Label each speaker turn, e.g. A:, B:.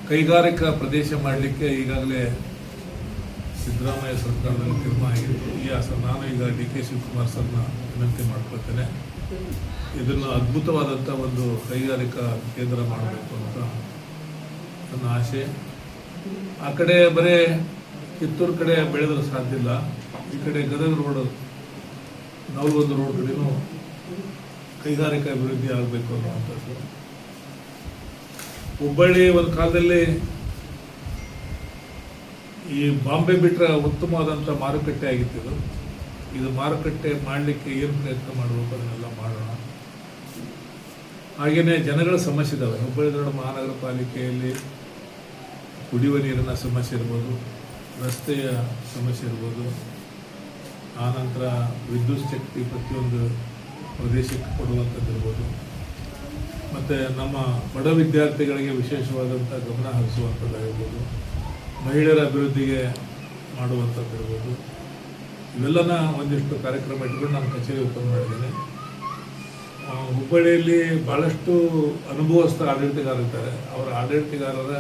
A: ಕೈಗಾರಿಕಾ ಪ್ರದೇಶ ಮಾಡಲಿಕ್ಕೆ ಈಗಾಗಲೇ ಸಿದ್ದರಾಮಯ್ಯ ಸರ್ಕಾರದಲ್ಲಿ ತೀರ್ಮಾನ ಆಗಿತ್ತು. ನಾನು ಈಗ ಡಿ ಕೆ ಶಿವಕುಮಾರ್ ಸರ್ನ ವಿನಂತಿ ಮಾಡ್ಕೊಳ್ತೇನೆ, ಇದನ್ನು ಅದ್ಭುತವಾದಂಥ ಒಂದು ಕೈಗಾರಿಕಾ ಕೇಂದ್ರ ಮಾಡಬೇಕು ಅಂತ ನನ್ನ ಆಸೆ. ಆ ಕಡೆ ಬರೀ ಕಿತ್ತೂರು ಕಡೆ ಬೆಳೆದ್ರೆ ಸಾಧ್ಯ ಇಲ್ಲ, ಈ ಕಡೆ ಗದಗ ರೋಡ್, ನವಲಗುಂದ ರೋಡ್ ಕಡೆನೂ ಕೈಗಾರಿಕಾ ಅಭಿವೃದ್ಧಿ ಆಗಬೇಕು ಅನ್ನುವಂಥದ್ದು. ಹುಬ್ಬಳ್ಳಿ ಒಂದು ಕಾಲದಲ್ಲಿ ಈ ಬಾಂಬೆ ಬಿಟ್ಟರೆ ಉತ್ತಮವಾದಂಥ ಮಾರುಕಟ್ಟೆ ಆಗಿತ್ತು. ಇದು ಮಾರುಕಟ್ಟೆ ಮಾಡಲಿಕ್ಕೆ ಏನು ಪ್ರಯತ್ನ ಮಾಡಬೇಕು ಅದನ್ನೆಲ್ಲ ಮಾಡೋಣ. ಹಾಗೆಯೇ ಜನಗಳ ಸಮಸ್ಯೆ ಇದ್ದಾವೆ. ಹುಬ್ಬಳ್ಳಿ ಧಾರವಾಡ ಮಹಾನಗರ ಪಾಲಿಕೆಯಲ್ಲಿ ಕುಡಿಯುವ ನೀರಿನ ಸಮಸ್ಯೆ ಇರ್ಬೋದು, ರಸ್ತೆಯ ಸಮಸ್ಯೆ ಇರ್ಬೋದು, ಆನಂತರ ವಿದ್ಯುತ್ ಶಕ್ತಿ ಪ್ರತಿಯೊಂದು ಪ್ರದೇಶಕ್ಕೆ ಕೊಡುವಂಥದ್ದು ಇರ್ಬೋದು, ಮತ್ತು ನಮ್ಮ ಬಡ ವಿದ್ಯಾರ್ಥಿಗಳಿಗೆ ವಿಶೇಷವಾದಂಥ ಗಮನ ಹರಿಸುವಂಥದ್ದಾಗಿರ್ಬೋದು, ಮಹಿಳೆಯರ ಅಭಿವೃದ್ಧಿಗೆ ಮಾಡುವಂಥದ್ದು ಇರ್ಬೋದು. ಇವೆಲ್ಲನ ಒಂದಿಷ್ಟು ಕಾರ್ಯಕ್ರಮ ಇಟ್ಕೊಂಡು ನಾನು ಕಚೇರಿ ಓಪನ್ ಮಾಡಿದ್ದೇನೆ. ಹುಬ್ಬಳ್ಳಿಯಲ್ಲಿ ಭಾಳಷ್ಟು ಅನುಭವಸ್ಥ ಆಡಳಿತಗಾರರಿದ್ದಾರೆ. ಅವರ ಆಡಳಿತಗಾರರ